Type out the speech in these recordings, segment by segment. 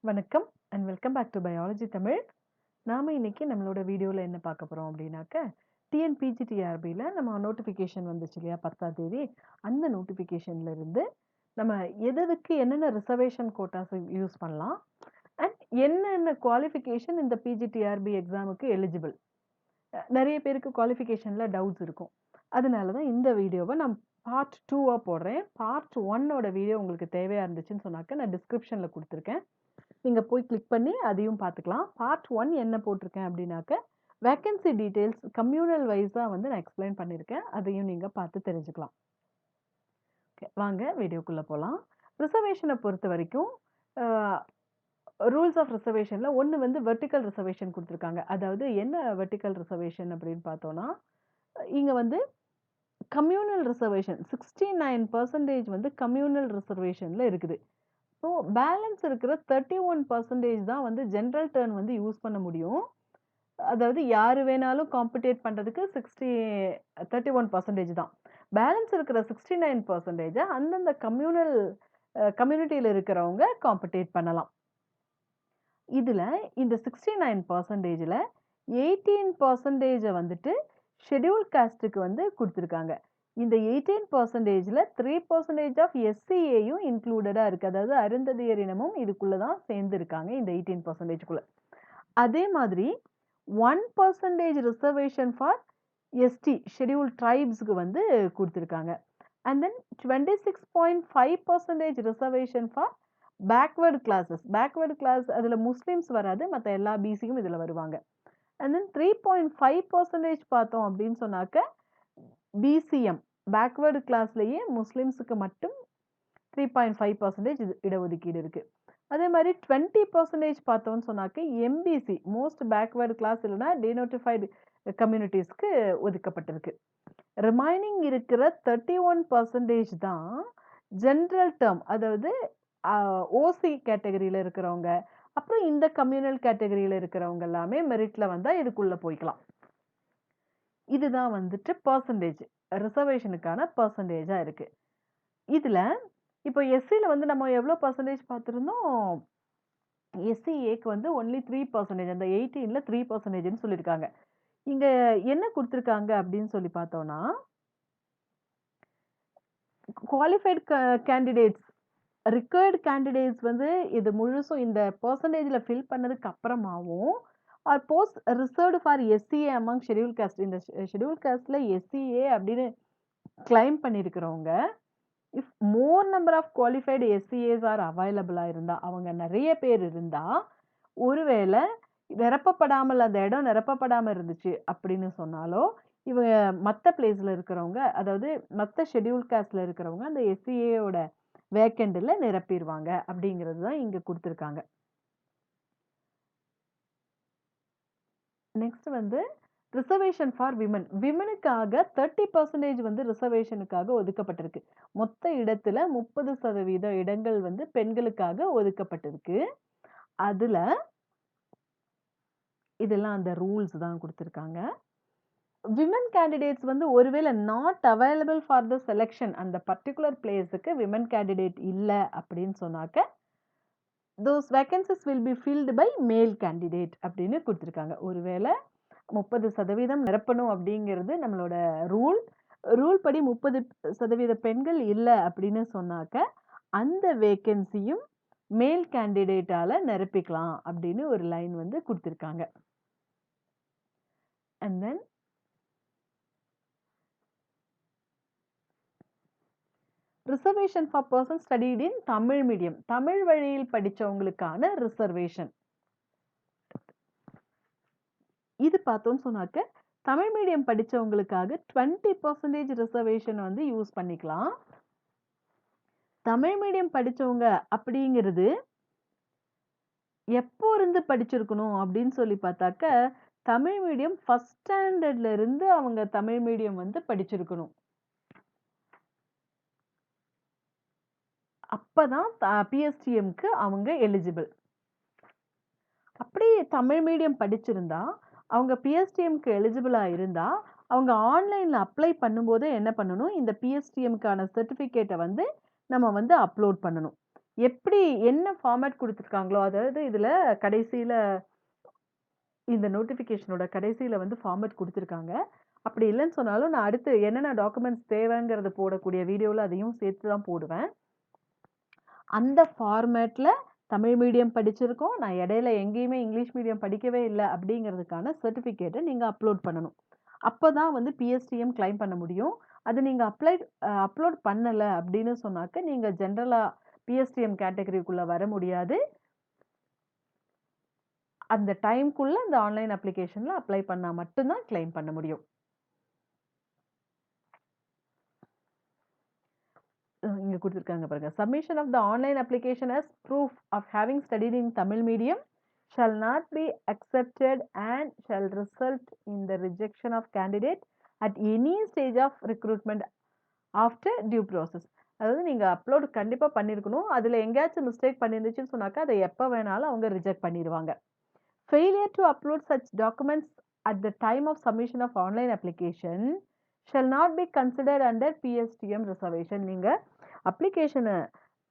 வணக்கம் and welcome back to biology Tamil. நாம இன்னைக்கு நம்மளோட வீடியோவில் என்ன பார்க்க போகிறோம் அப்படின்னாக்க டிஎன்பிஜிடிஆர்பியில் நம்ம நோட்டிஃபிகேஷன் வந்துச்சு இல்லையா 10ஆம் தேதி. அந்த நோட்டிஃபிகேஷன்ல இருந்து நம்ம எதுக்கு என்னென்ன ரிசர்வேஷன் கோட்டாஸ் யூஸ் பண்ணலாம் அண்ட் என்னென்ன குவாலிஃபிகேஷன் இந்த பிஜிடிஆர்பி எக்ஸாமுக்கு எலிஜிபிள். நிறைய பேருக்கு குவாலிஃபிகேஷனில் டவுட்ஸ் இருக்கும். அதனால தான் இந்த வீடியோவை நான் பார்ட் 2ஆக போடுறேன். பார்ட் 1ஓட வீடியோ உங்களுக்கு தேவையாக இருந்துச்சுன்னு சொன்னாக்க நான் டிஸ்கிரிப்ஷனில் கொடுத்துருக்கேன். நீங்கள் போய் கிளிக் பண்ணி அதையும் பார்த்துக்கலாம். பார்ட் 1 என்ன போட்டிருக்கேன் அப்படின்னாக்க வேக்கன்சி டீட்டெயில்ஸ் கம்யூனல் வைஸாக வந்து நான் எக்ஸ்பிளைன் பண்ணியிருக்கேன். அதையும் நீங்கள் பார்த்து தெரிஞ்சுக்கலாம். ஓகே, வாங்க வீடியோக்குள்ளே போகலாம். ரிசர்வேஷனை பொறுத்த வரைக்கும் ரூல்ஸ் ஆஃப் ரிசர்வேஷனில் ஒன்று வந்து வெர்டிக்கல் ரிசர்வேஷன் கொடுத்துருக்காங்க. அதாவது என்ன வெர்டிக்கல் ரிசர்வேஷன் அப்படின்னு பார்த்தோன்னா, இங்கே வந்து கம்யூனல் ரிசர்வேஷன் 69% வந்து கம்யூனல் ரிசர்வேஷனில் இருக்குது. ஸோ பேலன்ஸ் இருக்கிற 31% தான் வந்து ஜென்ரல் டர்ன் வந்து யூஸ் பண்ண முடியும். அதாவது யார் வேணாலும் காம்படேட் பண்ணுறதுக்கு 31% தான். பேலன்ஸ் இருக்கிற 69% அந்தந்த கம்யூனிட்டியில் இருக்கிறவங்க காம்படேட் பண்ணலாம். இதில் இந்த 69%ல் 18% வந்துட்டு ஷெட்யூல் காஸ்ட்டுக்கு வந்து கொடுத்துருக்காங்க. இந்த 18%ல் 3% ஆஃப் எஸ்சிஏயும் இன்க்ளூடடாக இருக்குது. அதாவது அருந்ததியர் இனமும் இதுக்குள்ளே தான் சேர்ந்துருக்காங்க இந்த 18%குள்ளே. அதே மாதிரி 1% ரிசர்வேஷன் ஃபார் எஸ்டி ஷெட்யூல் ட்ரைப்ஸுக்கு வந்து கொடுத்துருக்காங்க. And then 26.5% reservation for backward classes. Backward class அதில் முஸ்லீம்ஸ் வராது, மற்ற எல்லா பிசியும் இதில் வருவாங்க. அண்ட் தென் 3.5% பார்த்தோம் அப்படின்னு சொன்னாக்க பிசிஎம் பேக்வேர்டு கிளாஸ்லேயே முஸ்லீம்ஸுக்கு மட்டும் 3.5% இடஒதுக்கீடு இருக்குது. அதே மாதிரி 20% பார்த்தோம்னு சொன்னாக்க எம்பிசி மோஸ்ட் பேக்வேர்டு கிளாஸ் இல்லைன்னா டினோட்டிஃபைடு கம்யூனிட்டிஸ்க்கு ஒதுக்கப்பட்டிருக்கு. ரிமைனிங் இருக்கிற 31% தான் ஜென்ரல் டேர்ம், அதாவது ஓசி கேட்டகரியில் இருக்கிறவங்க, அப்புறம் இந்த கம்யூனல் கேட்டகரியில் இருக்கிறவங்க எல்லாமே மெரிட்டில் வந்தால் இதுக்குள்ளே போய்க்கலாம். இதுதான் வந்துட்டு பர்சன்டேஜ் ரிசர்வேஷனுக்கான பர்சன்டேஜாக இருக்குது. இதில் இப்போ எஸ்சியில் வந்து நம்ம எவ்வளோ பர்சன்டேஜ் பார்த்துருந்தோம், எஸ்சிஏக்கு வந்து ஒன்லி 3%, அந்த 18ல் 3%ன்னு சொல்லியிருக்காங்க. இங்கே என்ன கொடுத்துருக்காங்க அப்படின்னு சொல்லி பார்த்தோன்னா, குவாலிஃபைடு கேண்டிடேட்ஸ் ரிக்வயர்டு கேண்டிடேட்ஸ் வந்து இது முழுசும் இந்த பர்சன்டேஜில் ஃபில் பண்ணதுக்கு அப்புறமாவும் are post reserved for SCA among scheduled caste, இந்த ஷெட்யூல் காஸ்டில் எஸ்சிஏ அப்படின்னு கிளைம் பண்ணியிருக்கிறவங்க, if more number of qualified எஸ்சிஏஸ் ஆர் அவைலபிளாக இருந்தால், அவங்க நிறைய பேர் இருந்தால், ஒருவேளை நிரப்பப்படாமல் அந்த இடம் நிரப்பப்படாமல் இருந்துச்சு அப்படின்னு சொன்னாலோ, இவங்க மற்ற பிளேஸில் இருக்கிறவங்க, அதாவது மற்ற ஷெட்யூல் காஸ்டில் இருக்கிறவங்க அந்த எஸ்சிஏயோட வேக்கண்டில் நிரப்பிடுவாங்க அப்படிங்கிறது தான் இங்கே கொடுத்துருக்காங்க. நெக்ஸ்ட் வந்து ரிசர்வேஷன் ஃபார் விமன். விமனுக்காக 30% வந்து ரிசர்வேஷனுக்காக ஒதுக்கப்பட்டிருக்கு. மொத்த இடத்துல 30% இடங்கள் வந்து பெண்களுக்காக ஒதுக்கப்பட்டிருக்கு. அதில் இதெல்லாம் அந்த ரூல்ஸ் தான் கொடுத்துருக்காங்க. விமன் கேண்டிடேட்ஸ் வந்து ஒருவேளை not available for the selection, அந்த பர்டிகுலர் பிளேஸுக்கு விமன் கேண்டிடேட் இல்லை அப்படின்னு சொன்னாக்க those vacancies will be filled by male candidate அப்படின்னு கொடுத்துருக்காங்க. ஒருவேளை 30% நிரப்பணும் அப்படிங்கிறது நம்மளோட ரூல் படி 30% பெண்கள் இல்லை அப்படின்னு சொன்னாக்க அந்த வேக்கன்சியும் மேல் கேண்டிடேட்டால நிரப்பிக்கலாம் அப்படின்னு ஒரு லைன் வந்து கொடுத்துருக்காங்க. And then reservation for person studied in Tamil medium, Tamil வழியில் படித்தவங்களுக்கான ரிசர்வேஷன். இது பார்த்தோன்னு சொன்னாக்க தமிழ் மீடியம் படித்தவங்களுக்காக 20% ரிசர்வேஷன் வந்து யூஸ் பண்ணிக்கலாம். தமிழ் மீடியம் படித்தவங்க அப்படிங்கிறது எப்போ இருந்து படிச்சிருக்கணும் அப்படின்னு சொல்லி பார்த்தாக்க, தமிழ் மீடியம் ஃபர்ஸ்ட் ஸ்டாண்டர்ட்ல இருந்து அவங்க தமிழ் மீடியம் வந்து படிச்சிருக்கணும். அப்பதான் பிஎஸ்டிஎம்க்கு அவங்க எலிஜிபிள். அப்படி தமிழ் மீடியம் படிச்சிருந்தா அவங்க பிஎஸ்டிஎம்க்கு எலிஜிபிளாக இருந்தால் அவங்க ஆன்லைனில் அப்ளை பண்ணும்போது என்ன பண்ணணும், இந்த பிஎஸ்டிஎம்க்கான சர்டிஃபிகேட்டை வந்து நம்ம வந்து அப்லோட் பண்ணணும். எப்படி என்ன ஃபார்மேட் குடுத்துருக்காங்களோ, அதாவது இதுல கடைசியில இந்த நோட்டிஃபிகேஷனோட கடைசியில வந்து ஃபார்மேட் குடுத்துருக்காங்க. அப்படி இல்லன்னு சொன்னாலும், நான் அடுத்து என்னென்ன டாக்குமெண்ட்ஸ் தேவைங்கிறத போடக்கூடிய வீடியோல அதையும் சேர்த்து தான் போடுவேன். அந்த ஃபார்மேட்ல தமிழ் மீடியம் படிச்சிருக்கோம். நான் இடையில எங்கேயுமே இங்கிலீஷ் மீடியம் படிக்கவே இல்ல அப்படிங்கிறதுக்கான சர்டிஃபிகேட்ட நீங்க அப்லோட் பண்ணணும். அப்பதான் வந்து பிஎஸ்டிஎம் கிளைம் பண்ண முடியும். அது நீங்க அப்லோட் பண்ணல அப்படின்னு சொன்னாக்க, நீங்க ஜெனரலா பிஎஸ்டிஎம் கேட்டகரிக்குள்ள வர முடியாது. அந்த டைம்க்குள்ள அந்த ஆன்லைன் அப்ளிகேஷன்ல அப்ளை பண்ணா மட்டும் தான் கிளைம் பண்ண முடியும். இங்க குடுத்துருக்காங்க பாருங்க. Submission of the online application as proof of having studied in Tamil medium shall not be accepted and shall result in the rejection of candidate at any stage of recruitment after due process. அதாவது நீங்க upload கண்டிப்பா பண்ணியிருக்கணும். அதுல எங்கேயாச்சும் mistake பண்ணியிருந்துச்சுன்னு சொன்னாக்கா, அத எப்ப வேணாலும் அவங்க ரிஜெக்ட் பண்ணிருவாங்க. Failure to upload such documents at the time of submission of online application shall not be considered under PSTM reservation. நீங்க அப்ளிகேஷன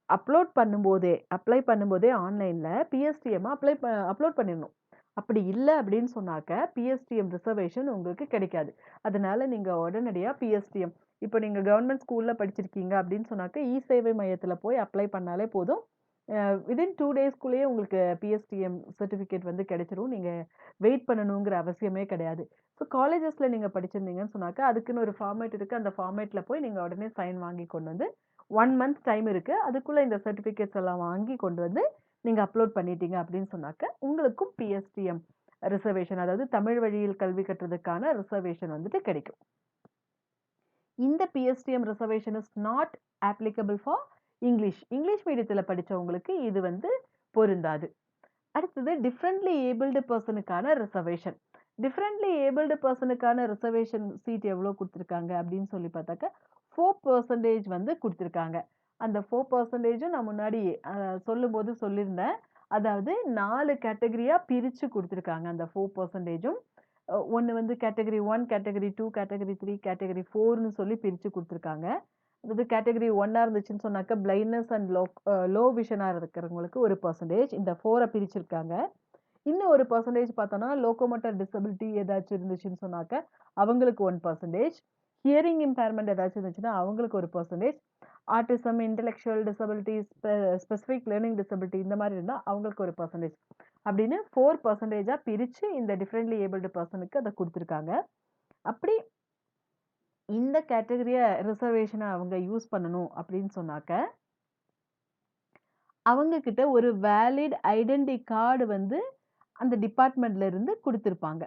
அப்ளை பண்ணும்போதே ஆன்லைன்ல பிஎஸ்டிஎம் அப்லோட் பண்ணிடணும். அப்படி இல்ல அப்படின்னு சொன்னாக்க, பிஎஸ்டிஎம் ரிசர்வேஷன் உங்களுக்கு கிடைக்காது. அதனால நீங்க உடனடியா பிஎஸ்டிஎம் இப்ப நீங்க கவர்ன்மெண்ட் ஸ்கூல்ல படிச்சிருக்கீங்க அப்படின்னு சொன்னாக்க, சேவை மையத்துல போய் அப்ளை பண்ணாலே போதும். வித்தின் 2 டேஸ்க்குள்ளேயே உங்களுக்கு பிஎஸ்டிஎம் சர்டிஃபிகேட் வந்து கிடைச்சிரும். நீங்க வெயிட் பண்ணணுங்கிற அவசியமே கிடையாது. ஸோ காலேஜஸ்ல நீங்க படிச்சிருந்தீங்கன்னு சொன்னாக்க, அதுக்குன்னு ஒரு ஃபார்மேட் இருக்கு. அந்த ஃபார்மேட்ல போய் நீங்க உடனே சைன் வாங்கி கொண்டு வந்து 1 மந்த் டைம் இருக்கு. அதுக்குள்ள இந்த சர்டிஃபிகேட்ஸ் எல்லாம் வாங்கி கொண்டு வந்து நீங்க அப்லோட் பண்ணிட்டீங்க அப்படின்னு சொன்னாக்க, உங்களுக்கும் பிஎஸ்டிஎம் ரிசர்வேஷன் அதாவது தமிழ் வழியில் கல்வி கற்றதுக்கான ரிசர்வேஷன் வந்துட்டு கிடைக்கும். இந்த PSTM reservation is not applicable for English மீடியத்துல படிச்சவங்களுக்கு இது வந்து பொருந்தாது. அடுத்தது டிஃபரெண்ட்லி ஏபிள்டு பர்சனுக்கான ரிசர்வேஷன். டிஃபரெண்ட்லி ஏபிள்டு பர்சனுக்கான ரிசர்வேஷன் சீட் எவ்வளோ குடுத்துருக்காங்க அப்படின்னு சொல்லி பார்த்தாக்க, 4% வந்து குடுத்துருக்காங்க. அந்த 4%ம் நான் முன்னாடி சொல்லும்போது சொல்லியிருந்தேன். அதாவது 4 கேட்டகரியா பிரிச்சு குடுத்துருக்காங்க அந்த 4%ம். ஒண்ணு வந்து கேட்டகரி 1, கேட்டகரி 2, கேட்டகரி 3, கேட்டகரி 4ன்னு சொல்லி பிரிச்சு குடுத்துருக்காங்க. அதாவது கேட்டகரி 1ஆ இருந்துச்சுன்னு சொன்னாக்க, பிளைண்ட்னஸ் அண்ட் லோ விஷனா இருக்கிறவங்களுக்கு 1% இந்த 4 பிரிச்சிருக்காங்க. இன்னும் 1% பார்த்தோம்னா, லோகோமோட்டர் டிசபிலிட்டி ஏதாச்சும் இருந்துச்சுன்னு சொன்னாக்க, அவங்களுக்கு 1%. ஹியரிங் இம்பேர்மென்ட் ஏதாச்சும் இருந்துச்சுன்னா, அவங்களுக்கு 1%. Autism, intellectual disability, specific learning disability இந்த மாதிரி இருந்தா அவங்களுக்கு 1% அப்படின்னு 4%ஆ பிரிச்சு இந்த டிஃபரெண்ட்லி ஏபிள்டு பர்சனுக்கு அத குடுத்துருக்காங்க. அப்படி இந்த கேட்டகரிய ரிசர்வேஷன அவங்க யூஸ் பண்ணணும் அப்படின்னு சொன்னாக்க, அவங்க கிட்ட ஒரு வேலிட் ஐடென்டி கார்டு வந்து அந்த டிபார்ட்மெண்ட்ல இருந்து குடுத்திருப்பாங்க.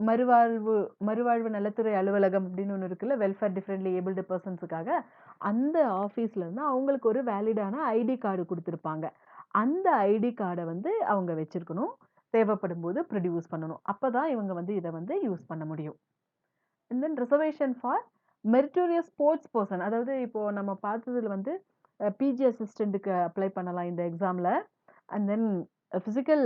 மறுவாழ்வு மறுவாழ்வு நலத்துறை அலுவலகம் அப்படின்னு ஒண்ணு இருக்குல்ல, வெல்ஃபேர் டிஃபரெண்ட்லி ஏபிள்டு பெர்சன்ஸ்க்காக. அந்த ஆஃபீஸ்ல இருந்து அவங்களுக்கு ஒரு வேலிடான ஐடி கார்டு குடுத்திருப்பாங்க. அந்த ஐடி கார்ட வந்து அவங்க வச்சிருக்கணும். தேவைப்படும்போது ப்ரொடியூஸ் பண்ணணும். அப்பதான் இவங்க வந்து இத வந்து யூஸ் பண்ண முடியும். And then reservation for meritorious sports person. அதாவது இப்போ நம்ம பார்த்ததுல வந்து பிஜி அசிஸ்டன்ட்க்கு அப்ளை பண்ணலாம் இந்த எக்ஸாம்ல. And then physical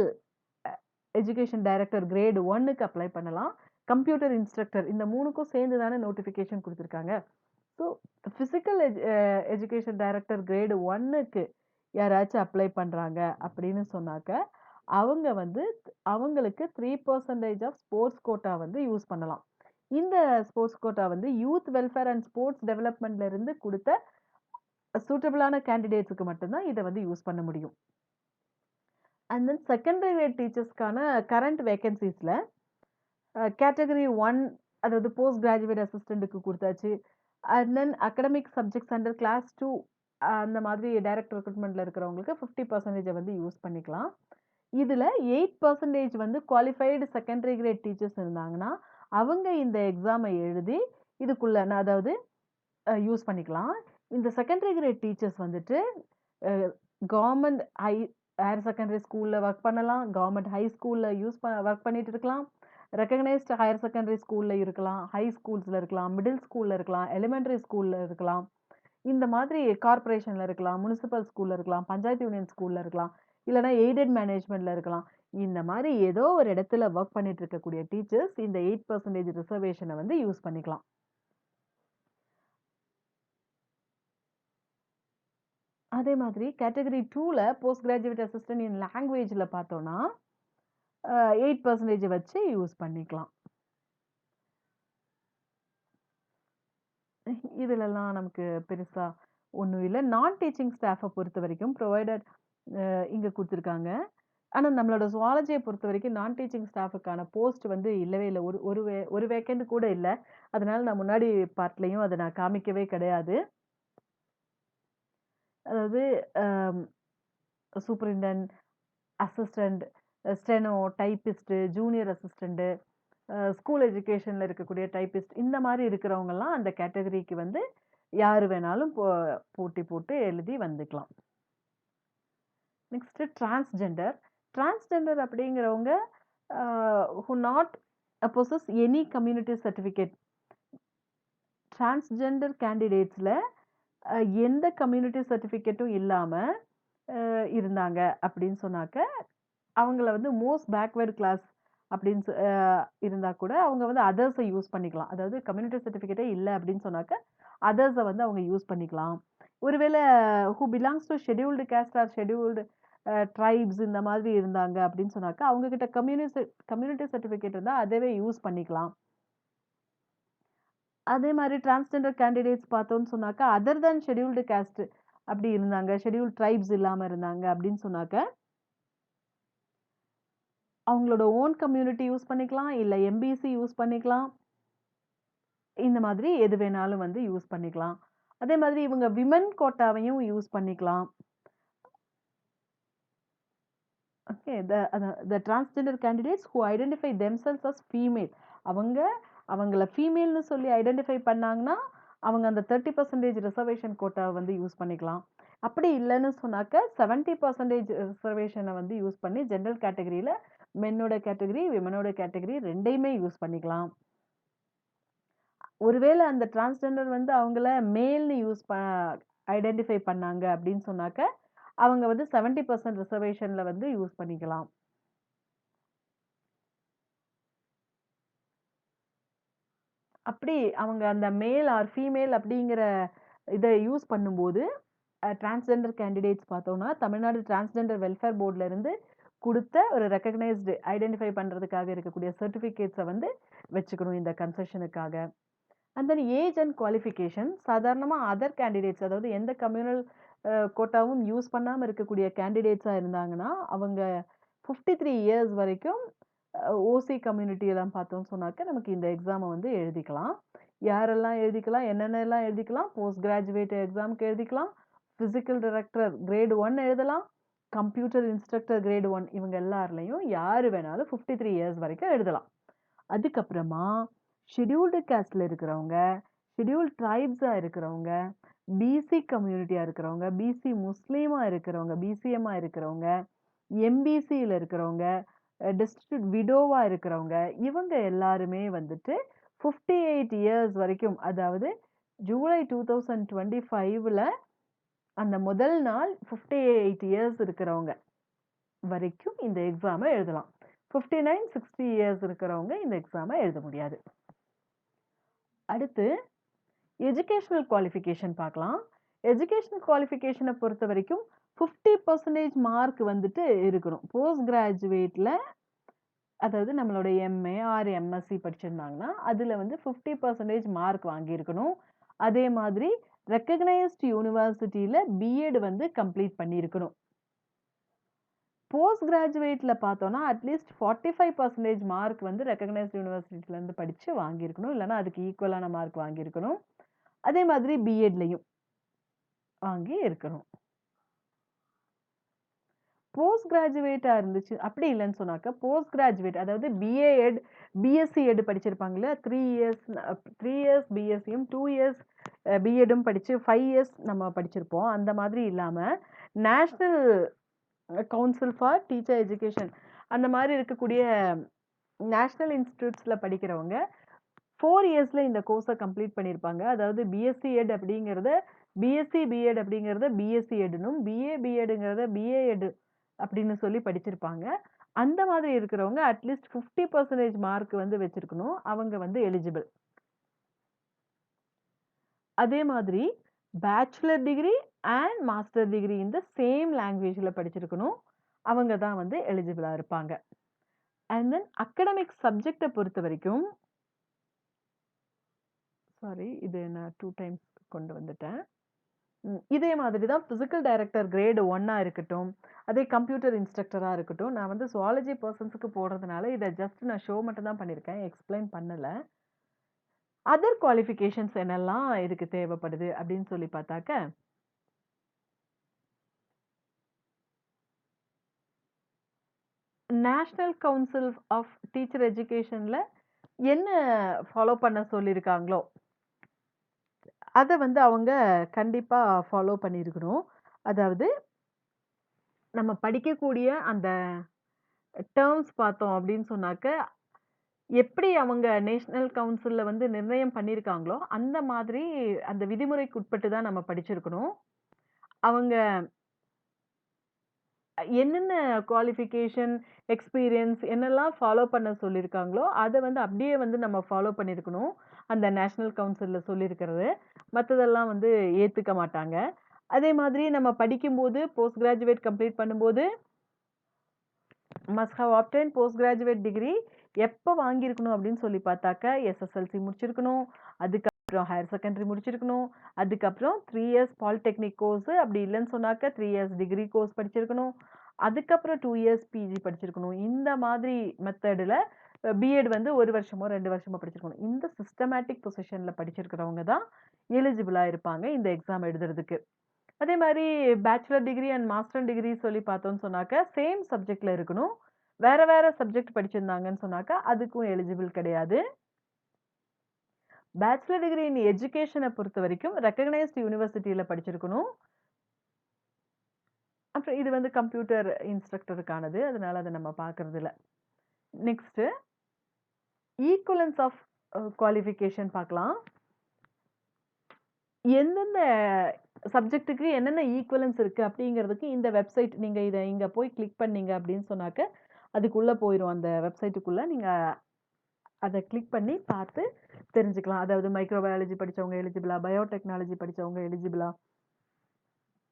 education director great 1க்கு அப்ளை பண்ணலாம். கம்ப்யூட்டர் இன்ஸ்ட்ரக்டர் இந்த 3க்கும் சேர்ந்து தானே நோட்டிஃபிகேஷன் குடுத்துருக்காங்க. So physical education director great 1க்கு யாராச்சும் அப்ளை பண்றாங்க அப்படின்னு சொன்னாக்க, அவங்க வந்து அவங்களுக்கு 3% ஆஃப் ஸ்போர்ட்ஸ் கோட்டா வந்து யூஸ் பண்ணலாம். இந்த ஸ்போர்ட்ஸ் கோட்டா வந்து யூத் வெல்ஃபேர் அண்ட் ஸ்போர்ட்ஸ் டெவலப்மெண்ட்ல இருந்து குடுத்த சூட்டபிளான கேண்டிடேட்ஸ்க்கு மட்டும் தான் இத வந்து யூஸ் பண்ண முடியும். அண்ட் தென் செகண்டரி கிரேட் டீச்சர்ஸ்க்கான கரண்ட் வேகன்சிஸ்ல கேட்டகரி 1 அதாவது போஸ்ட் கிராஜுவேட் அசிஸ்டன்ட்க்கு குடுத்தாச்சு. And then academic subjects under class 2 அந்த மாதிரி டைரக்ட் ரெக்ரூட்மெண்ட்ல இருக்கிறவங்களுக்கு 50% வந்து யூஸ் பண்ணிக்கலாம். இதுல 8% வந்து குவாலிஃபைடு செகண்டரி கிரேட் டீச்சர்ஸ் இருந்தாங்கன்னா, அவங்க இந்த எக்ஸாம எழுதி இதுக்குள்ள அதாவது யூஸ் பண்ணிக்கலாம். இந்த செகண்டரி கிரேட் டீச்சர்ஸ் வந்துட்டு கவர்ன்மெண்ட் ஹையர் செகண்டரி ஸ்கூல்ல ஒர்க் பண்ணலாம். கவர்ன்மெண்ட் ஹை ஸ்கூல்ல ஒர்க் பண்ணிட்டு இருக்கலாம். ரெகக்னைஸ்டு ஹையர் செகண்டரி ஸ்கூல்ல இருக்கலாம். ஹை ஸ்கூல்ஸ்ல இருக்கலாம். மிடில் ஸ்கூல்ல இருக்கலாம். எலிமெண்டரி ஸ்கூல்ல இருக்கலாம். இந்த மாதிரி கார்ப்பரேஷன்ல இருக்கலாம். முனிசிபல் ஸ்கூல்ல இருக்கலாம். பஞ்சாயத்து யூனியன் ஸ்கூல்ல இருக்கலாம். இல்லன்னா எய்டட் மேனேஜ்மென்ட்ல இருக்கலாம். இந்த மாதிரி ஏதோ ஒரு இடத்துல ஒர்க் பண்ணிட்டு இருக்கக்கூடிய டீச்சர்ஸ் இந்த 8% ரிசர்வேஷன வந்து யூஸ் பண்ணிக்கலாம். அதே மாதிரி கேட்டகரி 2ல போஸ்ட் கிராஜுவேட் அசிஸ்டன்ட் இன் லாங்குவேஜ்ல பார்த்தோம்னா 8% வச்சு யூஸ் பண்ணிக்கலாம். இதுலலாம் நமக்கு பெருசா ஒண்ணும் இல்ல. நான் டீச்சிங் ஸ்டாஃப்ப பொறுத்தவரைக்கும் புரொவைடட் இங்க குடுத்துருக்காங்க. ஆனா நம்மளோட ஜூவாலஜிய பொறுத்தவரைக்கும் நான் டீச்சிங் ஸ்டாஃப்க்கான போஸ்ட் வந்து இல்லவே இல்ல. ஒரு வேக்கண்ட் கூட இல்ல. அதனால நான் முன்னாடி பார்ட்லயும் அத நான் காமிக்கவே கிடையாது. அதாவது um superintendent, assistant, steno, typist, junior assistant, school எஜுகேஷன்ல இருக்கக்கூடிய டைப்பிஸ்ட் இந்த மாரி இருக்கிறவங்கலாம் அந்த கேட்டகரிக்கு வந்து யாரு வேணாலும் போட்டி போட்டு எழுதி வந்துக்கலாம். Next transgender. டிரான்ஸ்ஜெண்டர் அப்படிங்கிறவங்க who not possess any community certificate. Transgender கேண்டிடேட்ஸ்ல எந்த கம்யூனிட்டி சர்டிஃபிகேட்டும் இல்லாம இருந்தாங்க அப்படின்னு சொன்னாக்க, அவங்கள வந்து மோஸ்ட் பேக்வர்ட் கிளாஸ் அப்படின்னு இருந்தா கூட அவங்க வந்து அதர்ஸ யூஸ் பண்ணிக்கலாம். அதாவது கம்யூனிட்டி சர்டிஃபிகேட்டே இல்ல அப்படின்னு சொன்னாக்க, அதர்ஸ வந்து அவங்க யூஸ் பண்ணிக்கலாம். ஒருவேள who belongs to scheduled caste or scheduled tribes இந்த மாதிரி இருந்தாங்க அப்படின்னு சொன்னாக்க, அவங்க கிட்ட கம்யூனிட்டி சர்டிஃபிகேட் இருந்தா அதவே யூஸ் பண்ணிக்கலாம். அதே மாரி டிரான்ஸ்ஜெண்டர் கேண்டிடேட்ஸ் பார்த்தோம்னு சொன்னாக்க, அதர் தேன் ஷெட்யூல்டு காஸ்ட் அப்படி இருந்தாங்க. ஷெட்யூல்ட் ட்ரைப்ஸ் இல்லாம இருந்தாங்க அப்படின்னு சொன்னாக்க, அவங்களோட ஓன் கம்யூனிட்டி யூஸ் பண்ணிக்கலாம். இல்ல எம்பிசி யூஸ் பண்ணிக்கலாம். இந்த மாதிரி எது வேணாலும் வந்து யூஸ் பண்ணிக்கலாம். அதே மாதிரி இவங்க விமன் கோட்டாவையும் யூஸ் பண்ணிக்கலாம். Okay. The transgender candidates who identify themselves as female. அவங்கள ஃபீமேல்னு சொல்லி ஐடென்டிஃபை பண்ணாங்கன்னா, அவங்க அந்த 30% ரிசர்வேஷன் கோட்டாவ வந்து யூஸ் பண்ணிக்கலாம். அப்படி இல்லன்னு சொன்னாக்க 70% ரிசர்வேஷன வந்து யூஸ் பண்ணி ஜெனரல் கேட்டகரியில மென்னோட கேட்டகரி, விமனோட கேட்டகரி 2யுமே யூஸ் பண்ணிக்கலாம். ஒருவேள அந்த டிரான்ஸ்ஜெண்டர் வந்து அவங்கள மேல்ன்னு ஐடென்டிஃபை பண்ணாங்க அப்படின்னு சொன்னாக்க, அவங்க வந்து 70% ரிசர்வேஷன்ல வந்து யூஸ் பண்ணிக்கலாம். அப்படி அவங்க அந்த மேல் ஆர் ஃபீமேல் அப்படிங்கிற இத யூஸ் பண்ணும்போது, டிரான்ஸ்ஜெண்டர் கேண்டிடேட்ஸ் பார்த்தோம்னா, தமிழ்நாடு டிரான்ஸ்ஜெண்டர் வெல்ஃபேர் போர்ட்ல இருந்து குடுத்த ஒரு ரெகக்னைஸ்டு ஐடென்டிஃபை பண்றதுக்காக இருக்கக்கூடிய சர்டிஃபிகேட்ஸ வந்து வச்சுக்கணும் இந்த கன்செஷனுக்காக. And then age and qualification சாதாரணமா அதர் கேண்டிடேட்ஸ் அதாவது எந்த கம்யூனல் கோட்டாவும் யூஸ் பண்ணாம இருக்கக்கூடிய கேண்டிடேட்ஸா இருந்தாங்கன்னா, அவங்க 53 இயர்ஸ் வரைக்கும் ஓசி கம்யூனிட்டி எல்லாம் பார்த்தோம்னு சொன்னாக்க, நமக்கு இந்த எக்ஸாம வந்து எழுதிக்கலாம். யாரெல்லாம் எழுதிக்கலாம்? என்னென்னலாம் எழுதிக்கலாம்? போஸ்ட் கிராஜுவேட் எக்ஸாம்க்கு எழுதிக்கலாம். பிசிக்கல் டைரக்டர் கிரேட் 1 எழுதலாம். கம்ப்யூட்டர் இன்ஸ்ட்ரக்டர் கிரேட் 1 இவங்க எல்லார்லயும் யாரு வேணாலும் 53 இயர்ஸ் வரைக்கும் எழுதலாம். அதுக்கப்புறமா ஷெட்யூல்டு காஸ்ட்ல இருக்கிறவங்க, ஷெட்யூல்டு ட்ரைப்ஸா இருக்கிறவங்க, பிசி கம்யூனிட்டியா இருக்கிறவங்க, பிசி முஸ்லீமா இருக்கிறவங்க, பிசிஎம்மா இருக்கிறவங்க, எம்பிசியில இருக்கிறவங்க, டிஸ்ட்ரிக்ட் விடோவா இருக்கிறவங்க, இவங்க எல்லாருமே வந்துட்டு 58 இயர்ஸ் வரைக்கும் அதாவது ஜூலை 2025ல அந்த முதல் நாள் 58 இயர்ஸ் இருக்கிறவங்க வரைக்கும் இந்த எக்ஸாம எழுதலாம். 59, 60 இயர்ஸ் இருக்கிறவங்க இந்த எக்ஸாம எழுத முடியாது. அடுத்து எஜுகேஷனல் குவாலிஃபிகேஷன் பார்க்கலாம். எஜுகேஷனல் குவாலிஃபிகேஷன பொறுத்த வரைக்கும் 50% மார்க் வந்துட்டு இருக்கணும். போஸ்ட் கிராஜுவேட்ல அதாவது நம்மளோட எம்ஏ ஆர் எம்எஸ்சி படிச்சிருந்தாங்கன்னா, அதுல வந்து 50% மார்க் வாங்கியிருக்கணும். அதே மாதிரி ரெகக்னைஸ்ட் யூனிவர்சிட்டியில பிஎட் வந்து கம்ப்ளீட் பண்ணியிருக்கணும். போஸ்ட் கிராஜுவேட்ல பார்த்தோம்னா, அட்லீஸ்ட் 45% மார்க் வந்து ரெகக்னைஸ்ட் யூனிவர்சிட்டில இருந்து படிச்சு வாங்கியிருக்கணும். இல்லன்னா அதுக்கு ஈக்குவலான மார்க் வாங்கியிருக்கணும். அதே மாதிரி பிஎட்லயும் வாங்கி இருக்கணும். போஸ்ட் கிராஜுவேட்டா இருந்துச்சு அப்படி இல்லன்னு சொன்னாக்க, போஸ்ட் கிராஜுவேட் அதாவது பிஏ எட், பிஎஸ்சி எட் படிச்சிருப்பாங்கல்ல 3 இயர்ஸ் பிஎஸ்சியும் 2 இயர்ஸ் பிஎடும் படிச்சு 5 இயர்ஸ் நம்ம படிச்சிருப்போம். அந்த மாதிரி இல்லாம national council for teacher education அந்த மாதிரி இருக்கக்கூடிய நேஷனல் இன்ஸ்டிடியூட்ஸ்ல படிக்கிறவங்க 4 இயர்ஸ்ல இந்த கோர்ஸை கம்ப்ளீட் பண்ணியிருப்பாங்க. அதாவது பிஎஸ்சி எட் அப்படிங்கிறத பிஎஸ்சி பிஎட் அப்படிங்கிறத பிஎஸ்சி எட்னும் பிஏ பிஎட்ங்கிறத பிஏ எட் அப்படின்னு சொல்லி படிச்சிருப்பாங்க. அந்த மாதிரி இருக்கிறவங்க அட்லீஸ்ட் 50% மார்க் வந்து வச்சிருக்கணும். அவங்க வந்து எலிஜிபிள். அதே மாதிரி bachelor degree and master degree இந்த சேம் லாங்குவேஜ்ல படிச்சிருக்கணும். அவங்க தான் வந்து எலிஜிபிளா இருப்பாங்க. அண்ட் தென் அகாடமிக் சப்ஜெக்ட்ட பொறுத்தவரைக்கும் சாரி இது நான் 2 டைம்ஸ் கொண்டு வந்துட்டேன். இதே மாதிரி தான் பிசிக்கல் டைரக்டர் கிரேட் 1ஆ இருக்கட்டும், அதே கம்ப்யூட்டர் இன்ஸ்ட்ரக்டரா இருக்கட்டும். நான் வந்து சுவாலஜி பெர்சன்ஸ்க்கு போடுறதுனால இத ஜஸ்ட் நான் ஷோ மட்டும் தான் பண்ணியிருக்கேன். எக்ஸ்பிளைன் பண்ணல. அதர் குவாலிஃபிகேஷன்ஸ் என்னெல்லாம் இதுக்கு தேவைப்படுது அப்படின்னு சொல்லி பார்த்தாக்க, நேஷனல் கவுன்சில் ஆஃப் டீச்சர் எஜுகேஷன்ல என்ன ஃபாலோ பண்ண சொல்லியிருக்காங்களோ, அத வந்து அவங்க கண்டிப்பா ஃபாலோ பண்ணியிருக்கணும். அதாவது நம்ம படிக்கக்கூடிய அந்த டெர்ம்ஸ் பார்த்தோம் அப்படின்னு சொன்னாக்க, எப்படி அவங்க நேஷனல் கவுன்சில்ல வந்து நிர்ணயம் பண்ணியிருக்காங்களோ, அந்த மாதிரி அந்த விதிமுறைக்கு உட்பட்டு தான் நம்ம படிச்சிருக்கணும். அவங்க என்னென்ன குவாலிஃபிகேஷன், எக்ஸ்பீரியன்ஸ் என்னெல்லாம் ஃபாலோ பண்ண சொல்லியிருக்காங்களோ, அத வந்து அப்படியே வந்து நம்ம ஃபாலோ பண்ணியிருக்கணும். அந்த நேஷனல் கவுன்சில்ல சொல்லியிருக்கிறது. மத்ததெல்லாம் வந்து ஏத்துக்க மாட்டாங்க. அதே மாதிரி நம்ம படிக்கும்போது, போஸ்ட் கிராஜுவேட் கம்ப்ளீட் பண்ணும்போது, must have obtained post graduate degree எப்ப வாங்கியிருக்கணும் அப்படின்னு சொல்லி பார்த்தாக்க, எஸ்எஸ்எல்சி முடிச்சிருக்கணும். அதுக்கப்புறம் ஹையர் செகண்டரி முடிச்சிருக்கணும். அதுக்கப்புறம் 3 இயர்ஸ் பாலிடெக்னிக் கோர்ஸ் அப்படி இல்லன்னு சொன்னாக்க 3 இயர்ஸ் டிகிரி கோர்ஸ் படிச்சிருக்கணும். அதுக்கப்புறம் 2 இயர்ஸ் பிஜி படிச்சிருக்கணும். இந்த மாதிரி மெத்தடுல பிஎட் வந்து 1 வருஷமோ, 2 வருஷமோ படிச்சிருக்கணும். இந்த சிஸ்டமேட்டிக் பொசிஷன்ல படிச்சிருக்கிறவங்க தான் எலிஜிபிளா இருப்பாங்க இந்த எக்ஸாம் எழுதுறதுக்கு. அதே மாரி bachelor degree and master degree சொல்லி பார்த்தோம்னு சொன்னாக்க, சேம் சப்ஜெக்ட்ல இருக்கணும். வேற வேற சப்ஜெக்ட் படிச்சிருந்தாங்கன்னு சொன்னாக்க, அதுக்கும் எலிஜிபிள் கிடையாது. பேச்சுலர் டிகிரி இன் எஜுகேஷன பொறுத்தவரைக்கும் ரெகக்னைஸ்ட் யூனிவர்சிட்டில படிச்சிருக்கணும். அப்புறம் இது வந்து கம்ப்யூட்டர் இன்ஸ்ட்ரக்டருக்கானது. அதனால அத நம்ம பார்க்கறதில்ல. நெக்ஸ்ட்டு ஈக்குவலன்ஸ் ஆஃப் குவாலிஃபிகேஷன் பார்க்கலாம். எந்தெந்த சப்ஜெக்ட்டுக்கு என்னென்ன ஈக்குவலன்ஸ் இருக்கு அப்படிங்கிறதுக்கு இந்த வெப்சைட் நீங்க இங்க போய் கிளிக் பண்ணீங்க அப்படின்னு சொன்னாக்க, அதுக்குள்ள போயிரும். அந்த வெப்சைட்டுக்குள்ள நீங்க அத கிளிக் பண்ணி பார்த்து தெரிஞ்சுக்கலாம். அதாவது மைக்ரோபயாலஜி படிச்சவங்க எலிஜிபிளா, பயோடெக்னாலஜி படிச்சவங்க எலிஜிபிளா,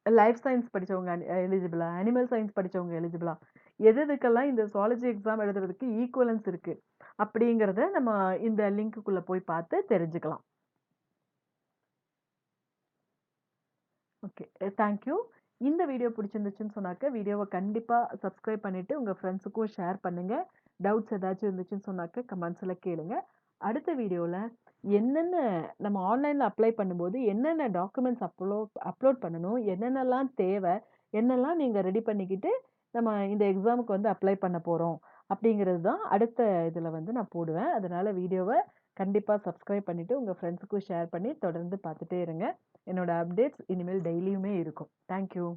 லைஃப் சயன்ஸ் படிச்சவங்க எலிஜிபிளா, அனிமல் சயன்ஸ் படிச்சவங்க எலிஜிபிளா, எதுக்கெல்லாம் இந்த சுவாலஜி எக்ஸாம் எழுதுறதுக்கு ஈக்குவலன்ஸ் இருக்கு அப்படிங்கிறத நம்ம இந்த லிங்க்குக்குள்ள போய் பார்த்து தெரிஞ்சுக்கலாம். ஓகே. Thank you. இந்த வீடியோ பிடிச்சிருந்துச்சுன்னு சொன்னாக்க, வீடியோவ கண்டிப்பா சப்ஸ்கிரைப் பண்ணிட்டு உங்க ஃப்ரெண்ட்ஸுக்கும் ஷேர் பண்ணுங்க. டவுட்ஸ் ஏதாச்சும் இருந்துச்சுன்னு சொன்னாக்க கமெண்ட்ஸ்ல கேளுங்க. அடுத்த வீடியோல என்னென்ன நம்ம ஆன்லைன்ல அப்ளை பண்ணும்போது என்னென்ன டாக்குமெண்ட்ஸ் அப்லோட் பண்ணணும், என்னென்னலாம் தேவை, என்னெல்லாம் நீங்க ரெடி பண்ணிக்கிட்டு நம்ம இந்த எக்ஸாமுக்கு வந்து அப்ளை பண்ண போறோம் அப்படிங்கிறது தான் அடுத்த இதுல வந்து நான் போடுவேன். அதனால வீடியோவ கண்டிப்பா சப்ஸ்கிரைப் பண்ணிட்டு உங்க ஃப்ரெண்ட்ஸுக்கும் ஷேர் பண்ணி தொடர்ந்து பார்த்துட்டே இருங்க. என்னோட அப்டேட்ஸ் இனிமேல் டெய்லியுமே இருக்கும். Thank you.